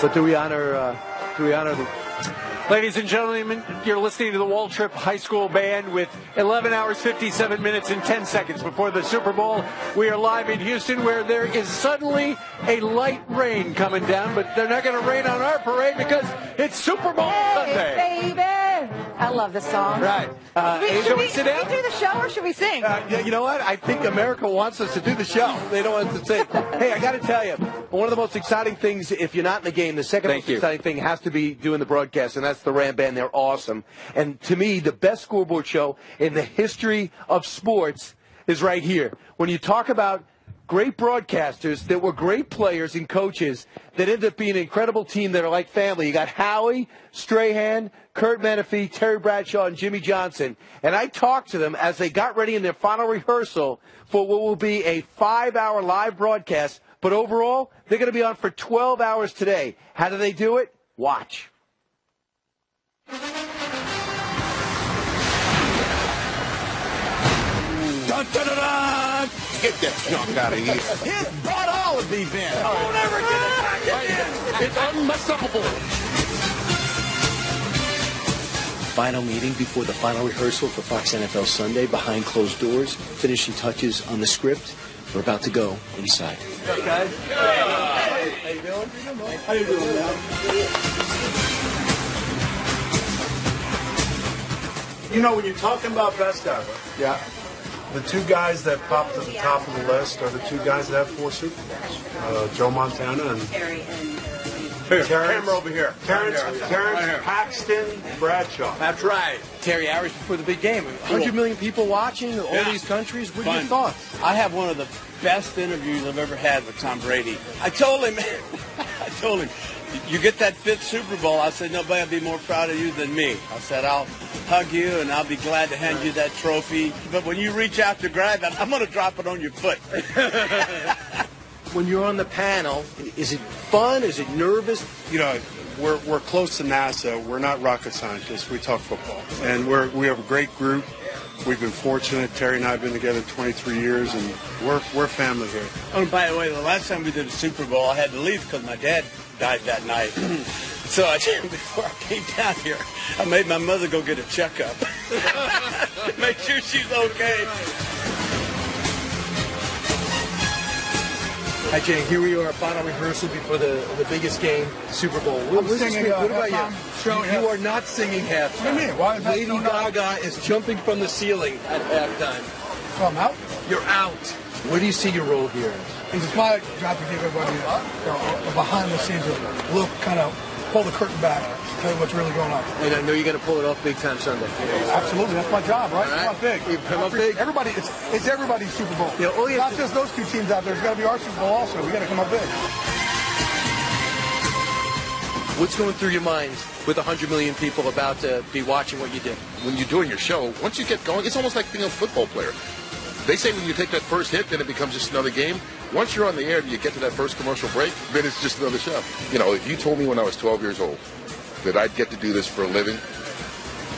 But do we honor the... Ladies and gentlemen, you're listening to the Waltrip High School Band with 11 hours, 57 minutes, and 10 seconds before the Super Bowl. We are live in Houston where there is suddenly a light rain coming down, but they're not going to rain on our parade because it's Super Bowl Sunday. Baby! I love this song. Right. Should we do the show or should we sing? You know what? I think America wants us to do the show. They don't want us to sing. Hey, I got to tell you, one of the most exciting things, if you're not in the game, the second most exciting thing has to be doing the broadcast, and that's the Ram Band. They're awesome. And to me, the best scoreboard show in the history of sports is right here. When you talk about great broadcasters that were great players and coaches that ended up being an incredible team that are like family. You got Howie, Strahan, Kurt Menefee, Terry Bradshaw, and Jimmy Johnson. And I talked to them as they got ready in their final rehearsal for what will be a 5-hour live broadcast. But overall, they're going to be on for 12 hours today. How do they do it? Watch. Dun, dun, dun, dun. Get that junk out of here. He's brought all of these in. Don't ever get it back again. It's unmessable. Final meeting before the final rehearsal for Fox NFL Sunday. Behind closed doors. Finishing touches on the script. We're about to go inside. Hey, guys. Hey. How you doing? How you doing, man? You know, when you're talking about best ever, the two guys that popped to the top of the list are the two guys that have 4 Super Bowls. Joe Montana and Terrence over here. Terrence Paxton Bradshaw. That's right. Terry, hours before the big game. 100 million people watching, all these countries. What are your thoughts? I have one of the best interviews I've ever had with Tom Brady. I told him, you get that 5th Super Bowl. I said, nobody will be more proud of you than me. I said, I'll hug you and I'll be glad to hand you that trophy. But when you reach out to grab it, I'm going to drop it on your foot. When you're on the panel, is it fun? Is it nervous? You know, we're close to NASA. We're not rocket scientists. We talk football. And we have a great group. We've been fortunate. Terry and I have been together 23 years, and we're family here. Oh, and by the way, the last time we did a Super Bowl, I had to leave because my dad died that night. So before I came down here, I made my mother go get a checkup. Make sure she's okay. Hi, Jay. Here we are, final rehearsal before the biggest game, Super Bowl. What about you? You are not singing halftime. What do you mean? Why is that Lady Gaga is jumping from the ceiling at halftime. So I'm out? You're out. Where do you see your role here? It's my job to give everybody a behind the scenes look, kind of pull the curtain back, tell you what's really going on. And I know you're going to pull it off big time Sunday. Absolutely, that's my job, right? All right. Come up big. You come up big. Everybody, it's everybody's Super Bowl. Yeah, not just those two teams out there. It's got to be our Super Bowl also. We got to come up big. What's going through your mind with 100 million people about to be watching what you did? When you're doing your show, once you get going, it's almost like being a football player. They say when you take that first hit, then it becomes just another game. Once you're on the air and you get to that first commercial break, then it's just another show. You know, if you told me when I was 12 years old that I'd get to do this for a living,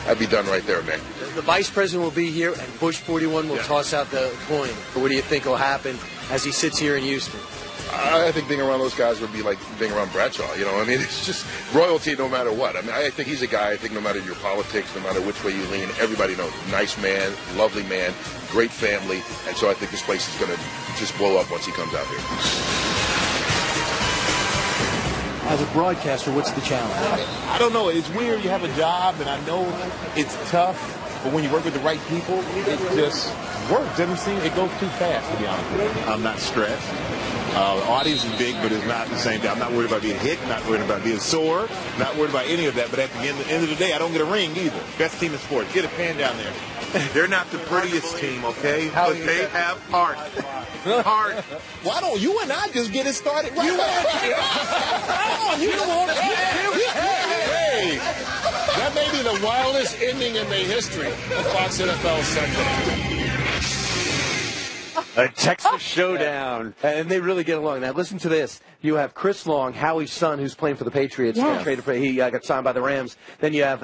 I'd be done right there, man. The vice president will be here, and Bush 41 will toss out the coin. What do you think will happen as he sits here in Houston? I think being around those guys would be like being around Bradshaw. You know, I mean, it's just royalty no matter what. I mean, I think he's a guy, I think no matter your politics, no matter which way you lean, everybody knows. Nice man, lovely man, great family. And so I think this place is going to just blow up once he comes out here. As a broadcaster, what's the challenge? I don't know. It's weird. You have a job, and I know it's tough. But when you work with the right people, it just works. It goes too fast, to be honest with you. I'm not stressed. The audience is big, but it's not the same thing. I'm not worried about being hit, not worried about being sore, not worried about any of that. But at the end of the day, I don't get a ring either. Best team in sports. Get a pan down there. They're not the prettiest team, okay? But they have heart. Heart. Why don't you and I just get it started right now? Hey, that may be the wildest ending in the history of Fox NFL Sunday. A Texas showdown. And they really get along. Now, listen to this. You have Chris Long, Howie's son, who's playing for the Patriots. Yes. He got signed by the Rams. Then you have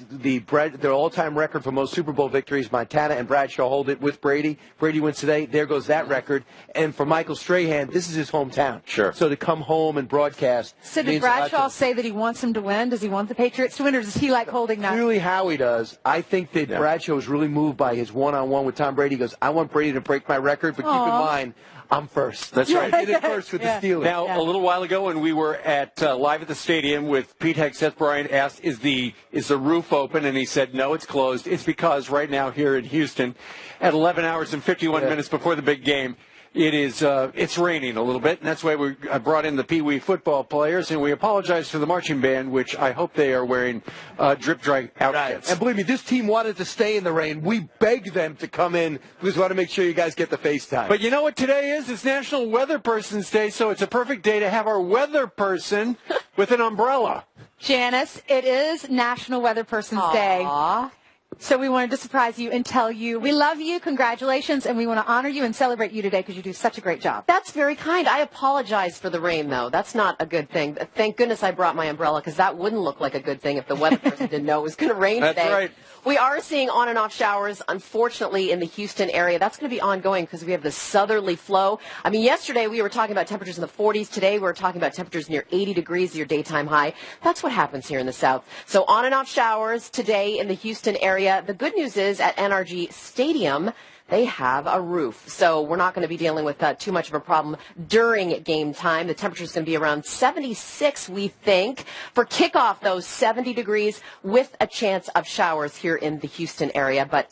their all-time record for most Super Bowl victories. Montana and Bradshaw hold it with Brady. Brady wins today. There goes that record. And for Michael Strahan, this is his hometown. Sure. So to come home and broadcast. So did Bradshaw say that he wants him to win? Does he want the Patriots to win, or does he like holding that? Clearly Howie does. I think that Bradshaw was really moved by his one-on-one with Tom Brady. He goes, I want Brady to break my record, but keep in mind, I'm first. That's right. I did it first with the Steelers. Now, a little while ago when we were at live at the stadium with Pete Hegseth, Brian asked, is the roof open? And he said, no, it's closed. It's because right now here in Houston, at 11 hours and 51 minutes before the big game, it's raining a little bit, and that's why I brought in the Pee Wee football players, and we apologize to the marching band, which I hope they are wearing drip-dry outfits. And believe me, this team wanted to stay in the rain. We begged them to come in. We just want to make sure you guys get the FaceTime. But you know what today is? It's National Weather Person's Day, so it's a perfect day to have our weather person with an umbrella. Janice, it is National Weather Person's Day. So we wanted to surprise you and tell you we love you, congratulations, and we want to honor you and celebrate you today because you do such a great job. That's very kind. I apologize for the rain, though. That's not a good thing. Thank goodness I brought my umbrella because that wouldn't look like a good thing if the weather person didn't know it was going to rain today. That's right. We are seeing on and off showers, unfortunately, in the Houston area. That's going to be ongoing because we have the southerly flow. I mean, yesterday we were talking about temperatures in the 40s. Today we're talking about temperatures near 80 degrees, your daytime high. That's what happens here in the south. So on and off showers today in the Houston area. The good news is at NRG Stadium, they have a roof. So we're not going to be dealing with too much of a problem during game time. The temperature is going to be around 76, we think. For kickoff, though, 70 degrees with a chance of showers here in the Houston area. But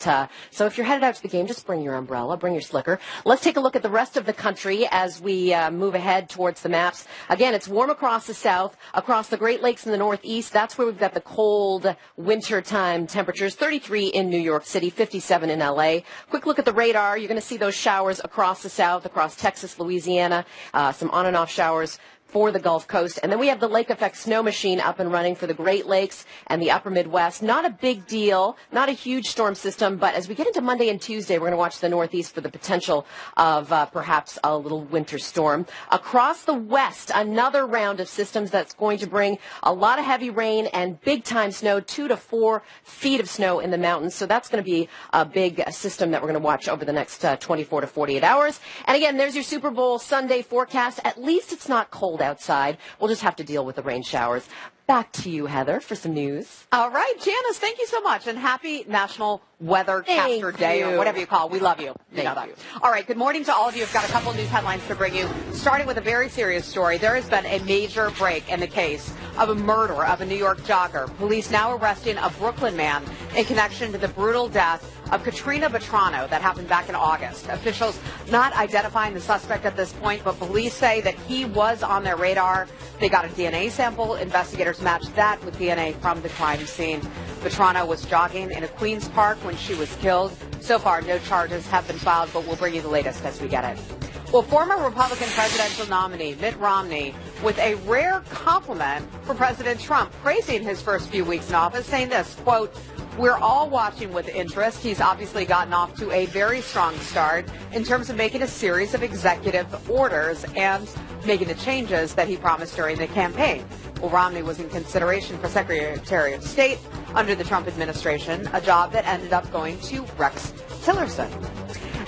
so if you're headed out to the game, just bring your umbrella, bring your slicker. Let's take a look at the rest of the country as we move ahead towards the maps. Again, it's warm across the south, across the Great Lakes in the northeast. That's where we've got the cold wintertime temperatures. 33 in New York City, 57 in L.A. Quick look at the radar. You're going to see those showers across the south, across Texas, Louisiana, some on and off showers for the Gulf Coast. And then we have the lake effect snow machine up and running for the Great Lakes and the upper Midwest. Not a big deal, not a huge storm system, but as we get into Monday and Tuesday, we're going to watch the Northeast for the potential of perhaps a little winter storm. Across the West, another round of systems that's going to bring a lot of heavy rain and big time snow, 2 to 4 feet of snow in the mountains. So that's going to be a big system that we're going to watch over the next 24 to 48 hours. And again, there's your Super Bowl Sunday forecast. At least it's not cold outside. We'll just have to deal with the rain showers. Back to you, Heather, for some news. All right, Janice, thank you so much, and happy National Weathercaster Day, or whatever you call it. We love you. Thank you. All right, good morning to all of you. I've got a couple of news headlines to bring you, starting with a very serious story. There has been a major break in the case of a murder of a New York jogger. Police now arresting a Brooklyn man in connection to the brutal death of Katrina Vetrano that happened back in August. Officials not identifying the suspect at this point, but police say that he was on their radar. They got a DNA sample. Investigators matched that with DNA from the crime scene. Vetrano was jogging in a Queens Park when she was killed. So far, no charges have been filed, but we'll bring you the latest as we get it. Well, former Republican presidential nominee Mitt Romney with a rare compliment for President Trump, praising his first few weeks in office, saying this, quote, "We're all watching with interest. He's obviously gotten off to a very strong start in terms of making a series of executive orders and making the changes that he promised during the campaign." Well, Romney was in consideration for Secretary of State under the Trump administration, a job that ended up going to Rex Tillerson.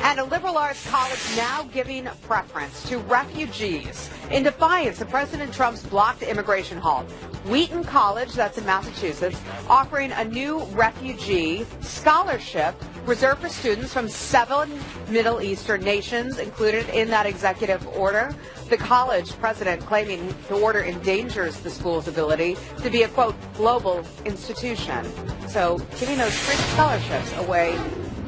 And a liberal arts college now giving preference to refugees in defiance of President Trump's blocked immigration halt. Wheaton College, that's in Massachusetts, offering a new refugee scholarship reserved for students from 7 Middle Eastern nations included in that executive order. The college president claiming the order endangers the school's ability to be a, quote, global institution. So giving those free scholarships away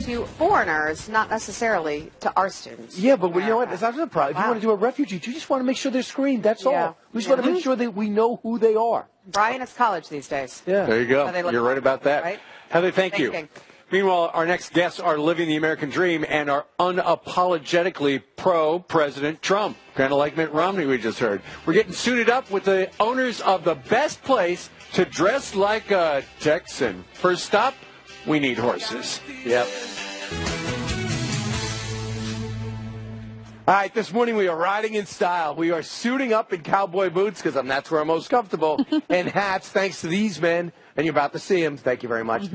to foreigners, not necessarily to our students. Yeah, but you know what? It's not a problem. If you want to do a refugee, you just want to make sure they're screened. That's all. We just want to make sure that we know who they are. Brian is college these days. Yeah. There you go. You're right about that. Right? Heather, thank you. Meanwhile, our next guests are living the American dream and are unapologetically pro-President Trump, kind of like Mitt Romney we just heard. We're getting suited up with the owners of the best place to dress like a Texan. First stop, we need horses. Yep. All right, this morning we are riding in style. We are suiting up in cowboy boots because that's where I'm most comfortable, and hats, thanks to these men, and you're about to see them. Thank you very much.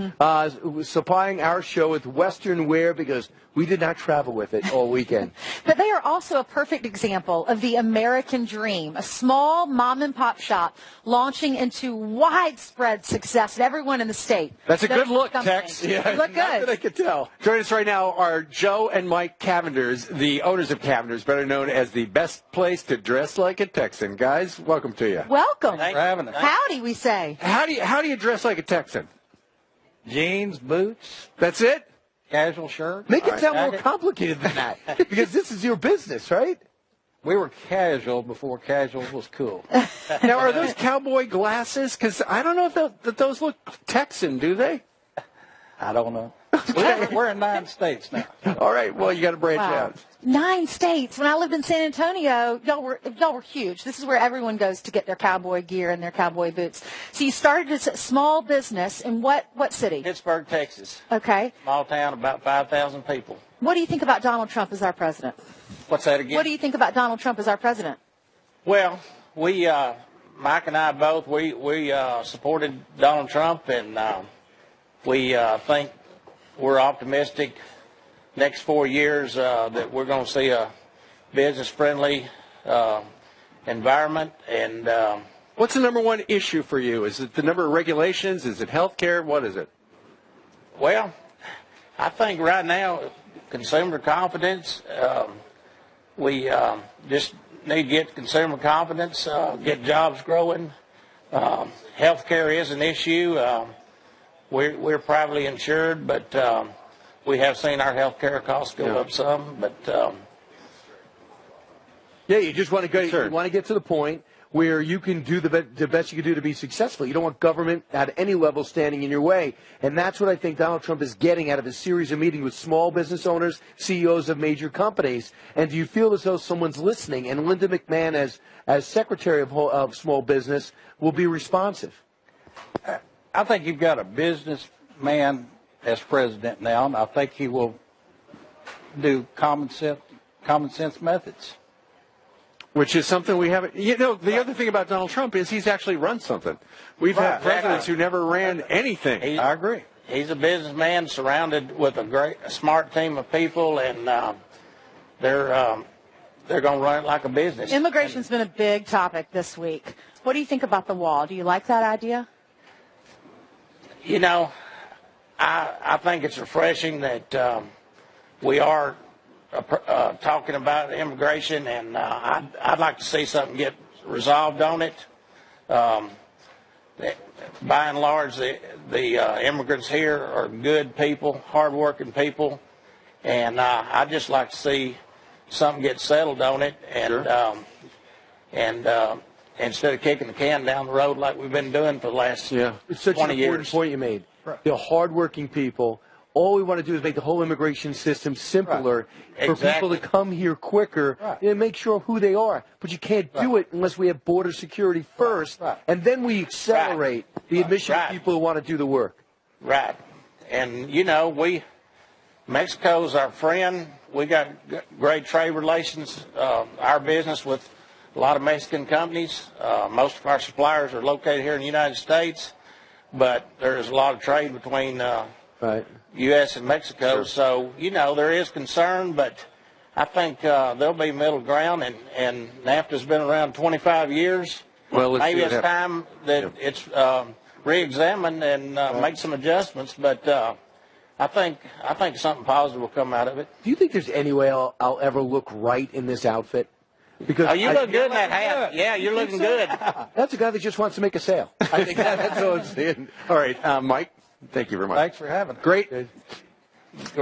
Supplying our show with Western wear because we did not travel with it all weekend. But they are also a perfect example of the American dream, a small mom-and-pop shop launching into widespread success at everyone in the state. That's a good look, Tex. Yeah, you look not good. that I could tell. Joining us right now are Joe and Mike Cavenders, the owners of Cavenders, better known as the best place to dress like a Texan. Guys, welcome to you. Welcome. Thanks for having us. Howdy, we say. How do you dress like a Texan? Jeans, boots, That's it? casual shirt. Make it sound more jacket. complicated than that because this is your business, right? We were casual before casual was cool. Now, are those cowboy glasses? Because I don't know if those look Texan, do they? I don't know. We're in 9 states now. All right, well, you got to branch out. 9 states. When I lived in San Antonio, y'all were huge. This is where everyone goes to get their cowboy gear and their cowboy boots. So you started as a small business in what city? Pittsburgh, Texas. Okay. Small town, about 5,000 people. What do you think about Donald Trump as our president? What's that again? What do you think about Donald Trump as our president? Well, we, Mike and I both, we supported Donald Trump, and we think we're optimistic next 4 years that we're going to see a business-friendly environment. And what's the number one issue for you? Is it the number of regulations? Is it health care? What is it? Well, I think right now, consumer confidence, we just need to get consumer confidence, get jobs growing. Health care is an issue. We're privately insured, but we have seen our health care costs go up some. But yeah, you just want to go. You want to get to the point where you can do the best you can do to be successful. You don't want government at any level standing in your way, and that's what I think Donald Trump is getting out of his series of meetings with small business owners, CEOs of major companies. And do you feel as though someone's listening? And Linda McMahon, as Secretary of Small Business, will be responsive? I think you've got a businessman as president now, and I think he will do common sense methods. Which is something we haven't. You know, the other thing about Donald Trump is he's actually run something. We've had presidents who never ran anything. I agree. He's a businessman surrounded with a smart team of people, and they're going to run it like a business. Immigration's been a big topic this week. What do you think about the wall? Do you like that idea? You know, I think it's refreshing that we are talking about immigration, and I'd like to see something get resolved on it. By and large, the immigrants here are good people, hardworking people, and I'd just like to see something get settled on it, and instead of kicking the can down the road like we've been doing for the last 20 years. It's such an important point you made. They're hardworking people. All we want to do is make the whole immigration system simpler for people to come here quicker and make sure who they are. But you can't do it unless we have border security first, and then we accelerate the admission of people who want to do the work. Right. And, you know, Mexico's our friend. We got great trade relations, our business with a lot of Mexican companies. Most of our suppliers are located here in the United States, but there's a lot of trade between U.S. and Mexico. Sure. So, you know, there is concern, but I think there'll be middle ground, and NAFTA's been around 25 years. Well, maybe it's time that it's re-examined and make some adjustments, but I think something positive will come out of it. Do you think there's any way I'll ever look right in this outfit? Because you look good in that hat. Yeah, you're looking good. That's a guy that just wants to make a sale. I think that's all I'm saying. All right, Mike, thank you very much. Thanks for having us. Great.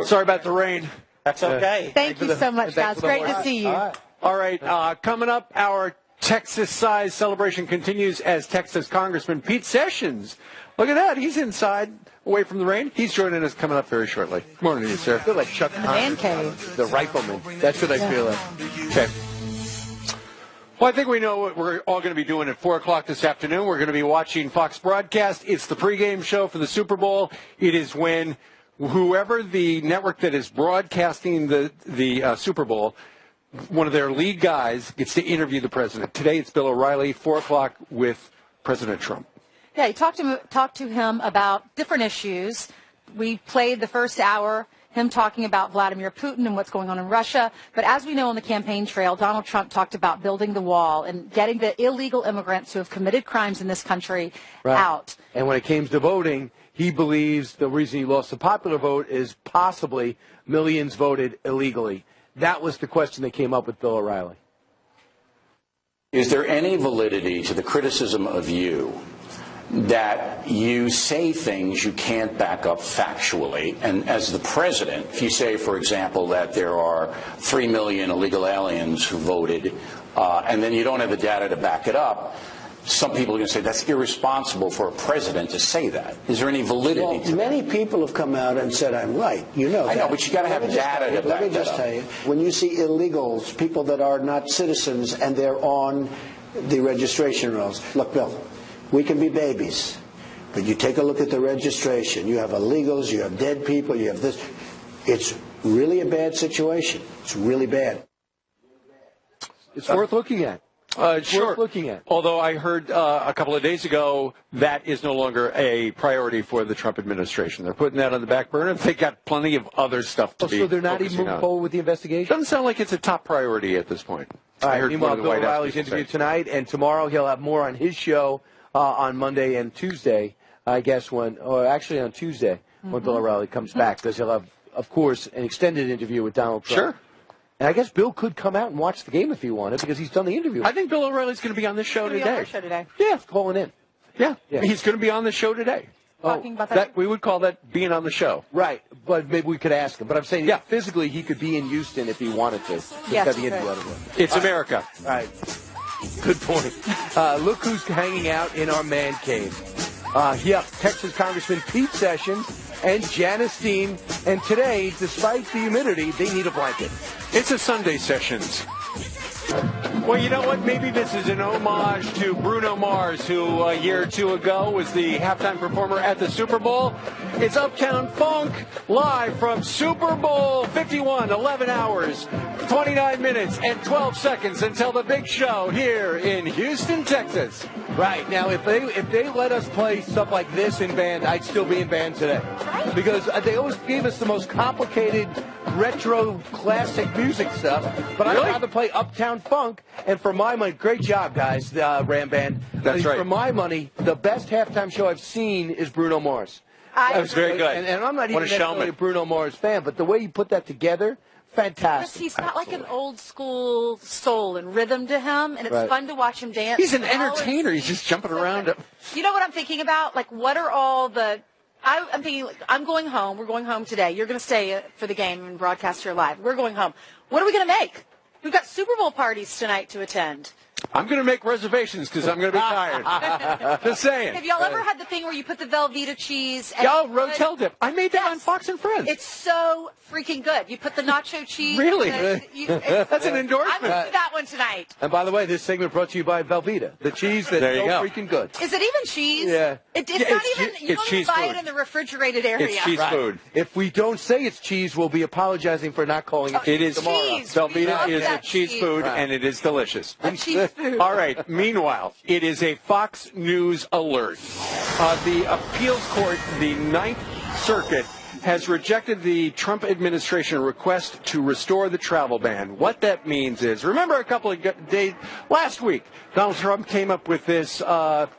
Sorry about the rain. That's okay. Thank you so much, guys. Great to see you. All right, coming up, our Texas size celebration continues as Texas Congressman Pete Sessions. Look at that. He's inside, away from the rain. He's joining us coming up very shortly. Good morning to you, sir. I feel like Chuck Man cave. the rifleman. That's what I feel like. Okay. Well, I think we know what we're all going to be doing at 4 o'clock this afternoon. We're going to be watching Fox broadcast. It's the pregame show for the Super Bowl. It is when whoever the network that is broadcasting the Super Bowl one of their lead guys gets to interview the president. Today it's Bill O'Reilly, 4 o'clock with President Trump. Yeah, he talked to him about different issues. We played the first hour, him talking about Vladimir Putin and what's going on in Russia. But as we know on the campaign trail, Donald Trump talked about building the wall and getting the illegal immigrants who have committed crimes in this country out. And when it came to voting, he believes the reason he lost the popular vote is possibly millions voted illegally. That was the question that came up with Bill O'Reilly. Is there any validity to the criticism of you that you say things you can't back up factually? And as the president, if you say, for example, that there are 3 million illegal aliens who voted, and then you don't have the data to back it up, some people are going to say that's irresponsible for a president to say that. Is there any validity to that? Many people have come out and said I'm right. You know that. I know, but you got to have data to back that up. Let me just tell you, when you see illegals, people that are not citizens, and they're on the registration rolls, look, Bill, we can be babies, but you take a look at the registration. You have illegals, you have dead people, you have this. It's really a bad situation. It's really bad. It's worth looking at. Sure. Worth looking at. Although I heard a couple of days ago that is no longer a priority for the Trump administration. They're putting that on the back burner. They got plenty of other stuff to be. So they're not even moving forward with the investigation? Doesn't sound like it's a top priority at this point. All right, I heard meanwhile, Bill O'Reilly's interview tonight, and tomorrow he'll have more on his show on Monday and Tuesday, I guess, or actually on Tuesday when Bill O'Reilly comes back, because he'll have, of course, an extended interview with Donald Trump. Sure. And I guess Bill could come out and watch the game if he wanted, because he's done the interview. I think Bill O'Reilly's going to be on this show today. Yeah, calling in. Yeah, he's going to be on the show today. Talking about that. We would call that being on the show. Right, but maybe we could ask him. But I'm saying, physically he could be in Houston if he wanted to. Yes, the interview out of him. It's America. All right. Good point. Look who's hanging out in our man cave. Texas Congressman Pete Sessions and Janice Dean. And today, despite the humidity, they need a blanket. It's a Sunday Sessions. Well, you know what? Maybe this is an homage to Bruno Mars, who a year or two ago was the halftime performer at the Super Bowl. It's Uptown Funk, live from Super Bowl 51, 11 hours, 29 minutes, and 12 seconds until the big show here in Houston, Texas. Right. Now, if they let us play stuff like this in band, I'd still be in band today. Right. Because they always gave us the most complicated, retro, classic music stuff. But I'd rather play Uptown Funk. And for my money, great job, guys, Ram Band. That's right. For my money, the best halftime show I've seen is Bruno Mars. That was very good. And I'm not even necessarily a Bruno Mars fan, but the way you put that together, fantastic. He's got like an old school soul and rhythm to him, and it's fun to watch him dance. He's an entertainer. He's just jumping around. You know what I'm thinking about? Like, what are all the... I'm thinking, I'm going home. We're going home today. You're going to stay for the game and broadcast here live. We're going home. What are we going to make? We've got Super Bowl parties tonight to attend. I'm going to make reservations because I'm going to be tired. Just saying. Have y'all ever had the thing where you put the Velveeta cheese? And Rotel dip. I made that on Fox and Friends. It's so freaking good. You put the nacho cheese. Really? That's an endorsement. I'm going to do that one tonight. And by the way, this segment brought to you by Velveeta, the cheese that's so freaking good. Is it even cheese? Yeah. It's not even. You don't even buy it in the refrigerated area. It's cheese food. If we don't say it's cheese, we'll be apologizing for not calling it cheese. It is cheese. Velveeta is a cheese food, and it is delicious. Cheese food. All right. Meanwhile, it is a Fox News alert. The appeals court, the Ninth Circuit, has rejected the Trump administration request to restore the travel ban. What that means is, remember a couple of days, last week, Donald Trump came up with this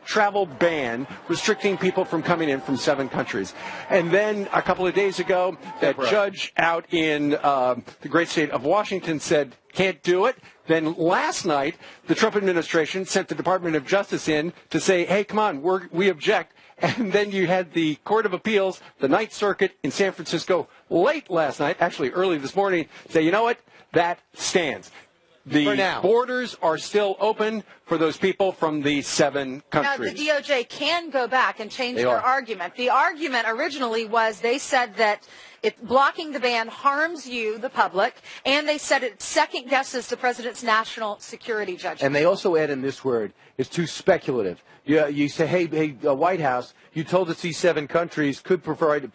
travel ban restricting people from coming in from 7 countries. And then a couple of days ago, that judge out in the great state of Washington said, can't do it. Then last night, the Trump administration sent the Department of Justice in to say, hey, come on, we object. And then you had the Court of Appeals, the Ninth Circuit in San Francisco, late last night, actually early this morning, say, you know what, that stands. The borders are still open for those people from the 7 countries. Now, the DOJ can go back and change their argument. The argument originally was they said that blocking the ban harms you, the public, and they said it second guesses the president's national security judgment. And they also add in this word, it's too speculative. You say, hey, White House, you told us these 7 countries could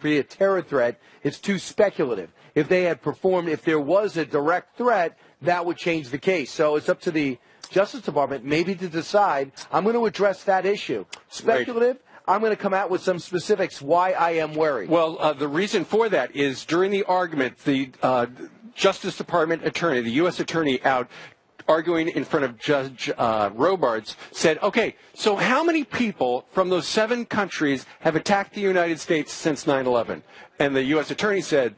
be a terror threat. It's too speculative. If they had performed, if there was a direct threat, that would change the case. So it's up to the Justice Department maybe to decide, I'm going to address that issue. Speculative. I'm going to come out with some specifics why I am worried. Well, the reason for that is during the argument, the Justice Department attorney, the U.S. attorney out arguing in front of Judge Robards, said, okay, so how many people from those 7 countries have attacked the United States since 9/11? And the U.S. attorney said,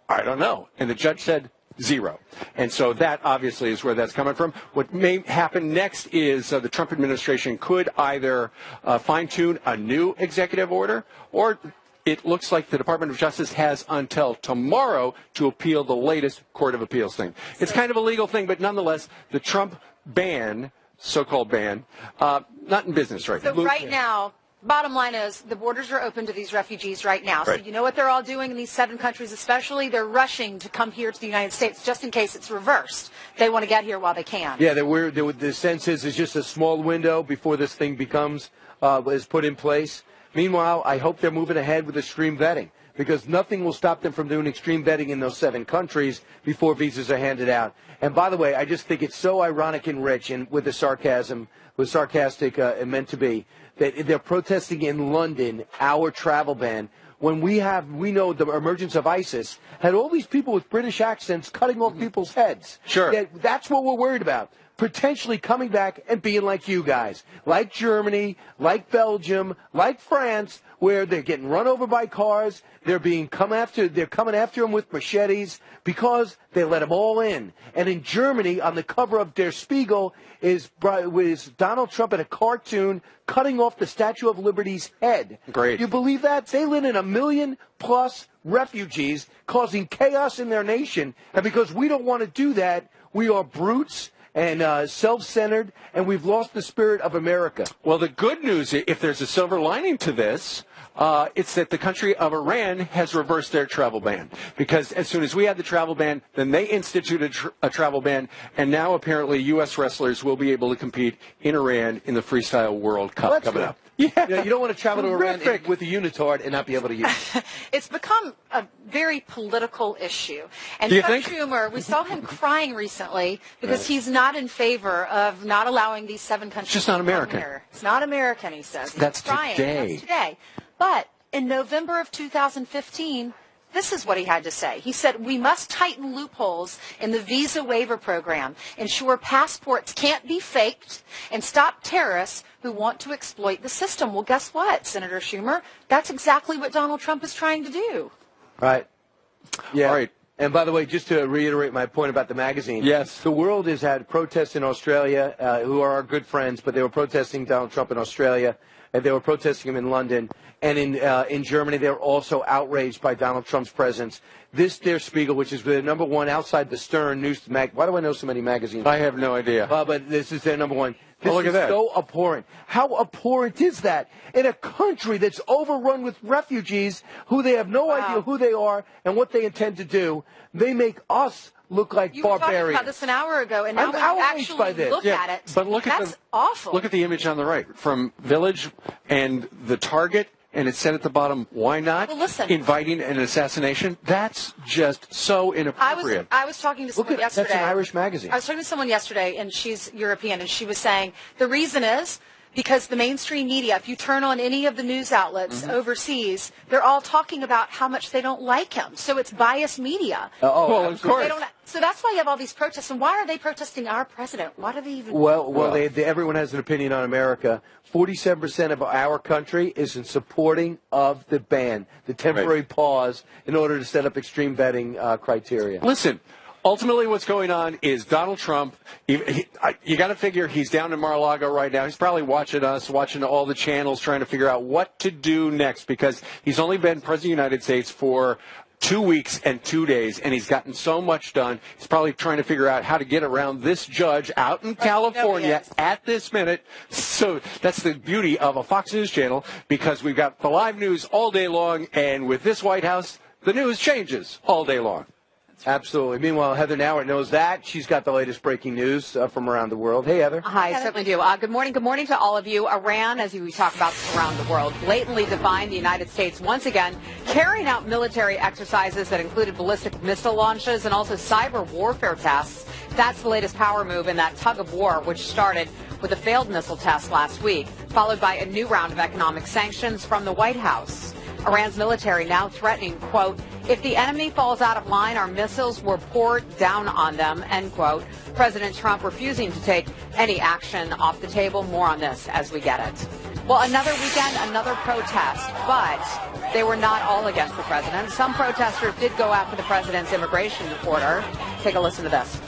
I don't know. And the judge said, 0. And so that obviously is where that's coming from. What may happen next is the Trump administration could either fine-tune a new executive order, or it looks like the Department of Justice has until tomorrow to appeal the latest Court of Appeals thing. It's kind of a legal thing, but nonetheless, the Trump ban, so-called ban, not in business right now. So right now, bottom line is the borders are open to these refugees right now. Right. So you know what they're all doing in these 7 countries especially? They're rushing to come here to the United States just in case it's reversed. They want to get here while they can. Yeah, the sense is it's just a small window before this thing becomes is put in place. Meanwhile, I hope they're moving ahead with extreme vetting, because nothing will stop them from doing extreme vetting in those 7 countries before visas are handed out. And by the way, I just think it's so ironic and rich, and with the sarcasm, with sarcastic meant to be, that they're protesting in London our travel ban when we know the emergence of ISIS had all these people with British accents cutting off people's heads. Sure. That's what we're worried about. Potentially coming back and being like you guys, like Germany, like Belgium, like France, where they're getting run over by cars. They're coming after them with machetes because they let them all in. And in Germany, on the cover of Der Spiegel, is Donald Trump in a cartoon cutting off the Statue of Liberty's head. Great. You believe that? They let in 1 million+ refugees, causing chaos in their nation. And because we don't want to do that, we are brutes and self-centered, and we've lost the spirit of America. Well, the good news, if there's a silver lining to this, it's that the country of Iran has reversed their travel ban. Because as soon as we had the travel ban, then they instituted a travel ban, and now apparently U.S. wrestlers will be able to compete in Iran in the Freestyle World Cup coming up. Yeah. You don't want to travel to Iran with a unitard and not be able to use it. It's become a very political issue. And Do you Chuck think? Schumer, we saw him crying recently because he's not in favor of not allowing these 7 countries. It's just not to come American. here. It's not American, he says. He's That's crying. today. That's today. But in November of 2015, this is what he had to say. He said, we must tighten loopholes in the visa waiver program, ensure passports can't be faked, and stop terrorists who want to exploit the system. Well, guess what, Senator Schumer? That's exactly what Donald Trump is trying to do. Right. Yeah. All right. And by the way, just to reiterate my point about the magazine. Yes. The world has had protests in Australia, who are our good friends, but they were protesting Donald Trump in Australia, and they were protesting him in London. And in Germany, they're also outraged by Donald Trump's presence. This Der Spiegel, which is the number 1 outside the Stern news mag. Why do I know so many magazines? I have no idea. But this is their number 1. This look at is that. so abhorrent. How abhorrent is that? In a country that's overrun with refugees who they have no idea who they are and what they intend to do, they make us look like You were talking barbarians. about this an hour ago, and now I'm when you outraged by actually this. look at it, But look that's at awful. Look at the image on the right from Village and the target, and it said at the bottom, why not? Well, listen. Inviting an assassination. That's just so inappropriate. I was talking to someone yesterday. That's an Irish magazine. I was talking to someone yesterday, and she's European, and she was saying the reason is because the mainstream media, if you turn on any of the news outlets overseas, they're all talking about how much they don't like him. So it's biased media. Well, of course. So that's why you have all these protests. And why are they protesting our president? Why do they even? Well, everyone has an opinion on America. 47% of our country is in supporting of the ban, the temporary pause, in order to set up extreme vetting criteria. Listen. Ultimately, what's going on is Donald Trump, you got to figure he's down in Mar-a-Lago right now. He's probably watching us, watching all the channels, trying to figure out what to do next, because he's only been President of the United States for 2 weeks and 2 days, and he's gotten so much done. He's probably trying to figure out how to get around this judge out in California at this minute. So that's the beauty of a Fox News channel, because we've got the live news all day long, and with this White House, the news changes all day long. Absolutely. Meanwhile, Heather Nauert knows that. She's got the latest breaking news from around the world. Hey, Heather. Hi, I certainly do. Good morning. Good morning to all of you. Iran, as we talk about around the world, blatantly defying the United States once again, carrying out military exercises that included ballistic missile launches and also cyber warfare tests That's the latest power move in that tug of war, which started with a failed missile test last week, followed by a new round of economic sanctions from the White House. Iran's military now threatening, quote, if the enemy falls out of line, our missiles were poured down on them, end quote. President Trump refusing to take any action off the table. More on this as we get it. Well, another weekend, another protest, but they were not all against the president. Some protesters did go after the president's immigration order. Take a listen to this.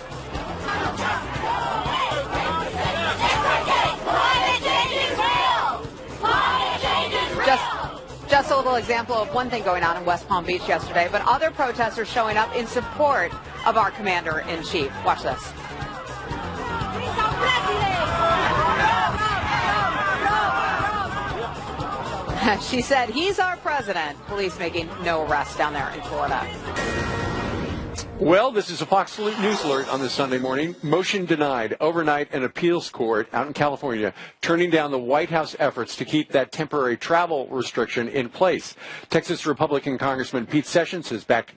Just a little example of one thing going on in West Palm Beach yesterday, but other protesters showing up in support of our commander-in-chief. Watch this. She said, he's our president. Police making no arrests down there in Florida. Well, this is a Fox News alert on this Sunday morning. Motion denied. Overnight, an appeals court out in California turning down the White House efforts to keep that temporary travel restriction in place. Texas Republican Congressman Pete Sessions has backed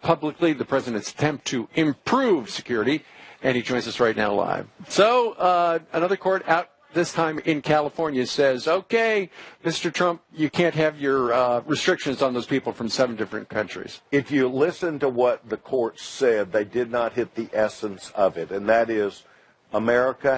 publicly the president's attempt to improve security, and he joins us right now live. So, another court out this time in California says, okay, Mr. Trump, you can't have your restrictions on those people from 7 different countries. If you listen to what the court said, they did not hit the essence of it, and that is America